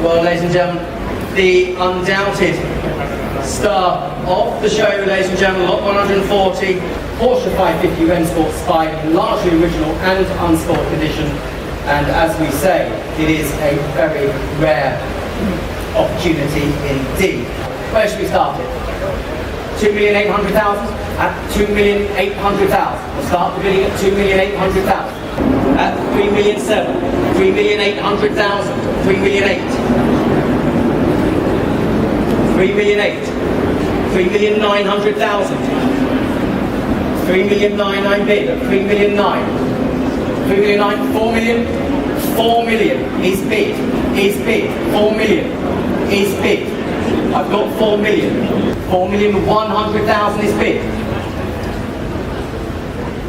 Well, ladies and gentlemen, the undoubted star of the show, ladies and gentlemen, Lot 140, Porsche 550 Rennsport Spy, largely original and unsported condition. And as we say, it is a very rare opportunity indeed. Where should we start it? 2,800,000 at 2,800,000. We'll start the bidding at 2,800,000. At 3,700,000, 3,800,000, 3,800,000, 3,800,000, 3,900,000, 3,900,000 I bid at 3,900,000, 3,900,000, 4,000,000, 4,000,000 is bid, 4,000,000 is bid. I've got 4,000,000, 4,100,000 is bid,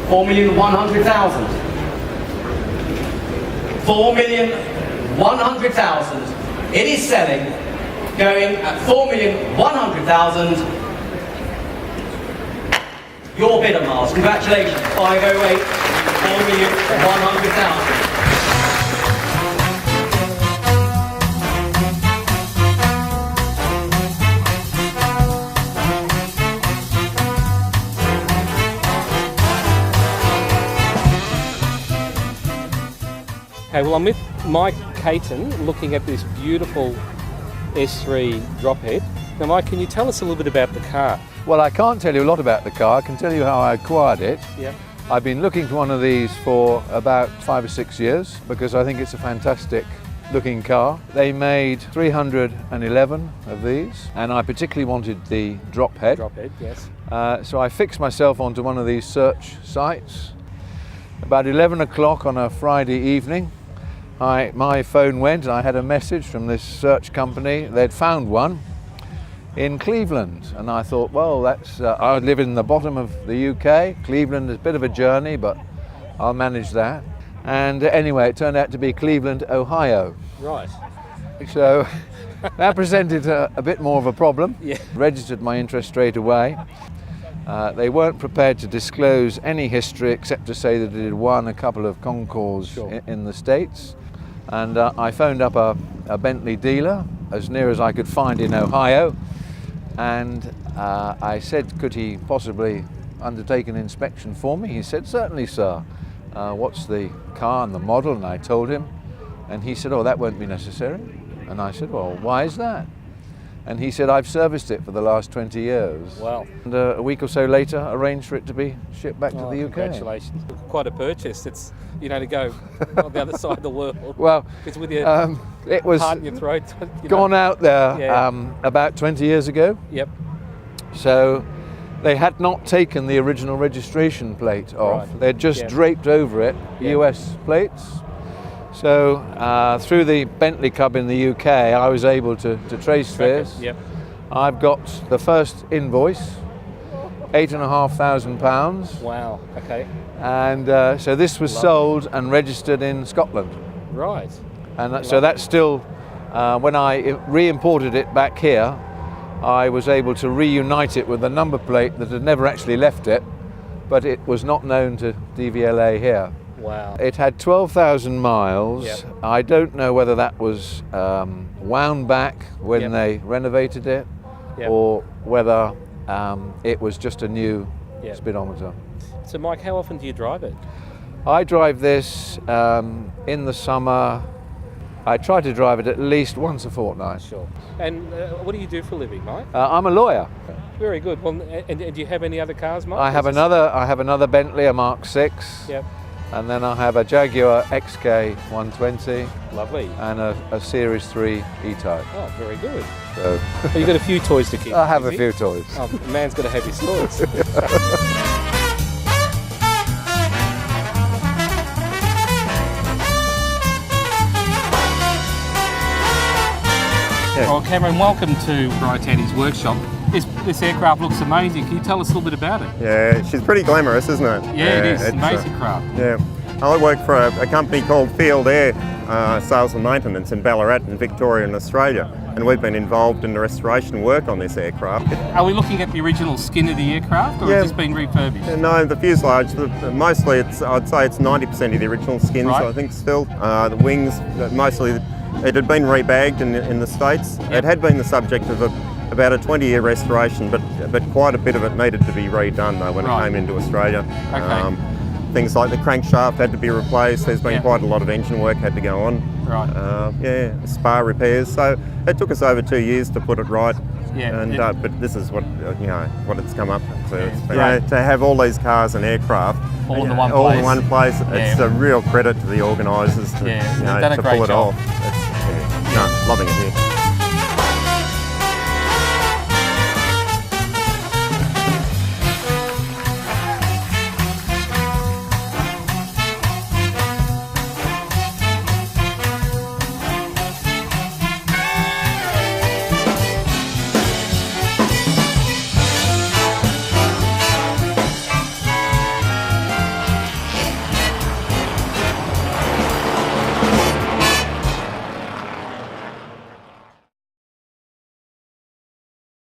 4,100,000. 4,100,000. It is selling, going at 4,100,000. Your bidder, Mars. Congratulations. 508, 4,100,000. Okay, well, I'm with Mike Caton looking at this beautiful S3 drophead. Now, Mike, can you tell us a little bit about the car? Well, I can't tell you a lot about the car. I can tell you how I acquired it. Yeah. I've been looking for one of these for about 5 or 6 years because I think it's a fantastic looking car. They made 311 of these, and I particularly wanted the drop head. Drop head, yes. So I fixed myself onto one of these search sites. About 11 o'clock on a Friday evening, my phone went and I had a message from this search company. They'd found one in Cleveland, and I thought, well, that's I live in the bottom of the UK. Cleveland is a bit of a journey, but I'll manage that. And anyway, it turned out to be Cleveland, Ohio. Right. So that presented a bit more of a problem. Yeah. Registered my interest straight away. They weren't prepared to disclose any history except to say that it had won a couple of concours in the States. And I phoned up a Bentley dealer as near as I could find in Ohio, and I said, could he possibly undertake an inspection for me? He said, certainly, sir. What's the car and the model? And I told him, and he said, oh, that won't be necessary. And I said, well, why is that? And he said, I've serviced it for the last 20 years. Wow. And a week or so later, arranged for it to be shipped back to the UK. Congratulations. Quite a purchase. It's, you know, to go on the other side of the world. Well, it's with your it was heart in your throat. Gone out there about 20 years ago. Yep. So they had not taken the original registration plate off. Right. They'd just draped over it US plates. So through the Bentley Cub in the UK, I was able to trace this. Yep. I've got the first invoice, £8,500. Wow, okay. And so this was sold and registered in Scotland. Right. And so that's still, when I re-imported it back here, I was able to reunite it with the number plate that had never actually left it, but it was not known to DVLA here. Wow. It had 12,000 miles. Yep. I don't know whether that was wound back when they renovated it, or whether it was just a new speedometer. So Mike, how often do you drive it? I drive this in the summer. I try to drive it at least once a fortnight. Sure. And what do you do for a living, Mike? I'm a lawyer. Very good. Well, and do you have any other cars, Mike? I have another Bentley, a Mark 6. Yep. And then I have a Jaguar XK 120. Lovely. And a Series 3 E-Type. Oh, very good. So you've got a few toys to keep. I have a few toys. Oh, the man's got to have his toys. Well, Cameron, welcome to Brian Tanti's Workshop. This aircraft looks amazing. Can you tell us a little bit about it? Yeah, she's pretty glamorous, isn't it? Yeah, it is. Amazing craft. Yeah. I work for a company called Field Air Sales and Maintenance in Ballarat in Victoria in Australia, and we've been involved in the restoration work on this aircraft. Are we looking at the original skin of the aircraft, or has this been refurbished? No, the fuselage, mostly I'd say it's 90% of the original skins, right. I think still. The wings, mostly It had been rebagged in the States. It had been the subject of about a 20-year restoration, but quite a bit of it needed to be redone though when it came into Australia. Okay. Things like the crankshaft had to be replaced. There's been quite a lot of engine work had to go on. Right. Spar repairs. So it took us over 2 years to put it right. Yeah. And but this is what what it's come up to. Yeah. To have all these cars and aircraft All in the one all place. in one place. It's a real credit to the organisers to, they've done a to great pull it job. off.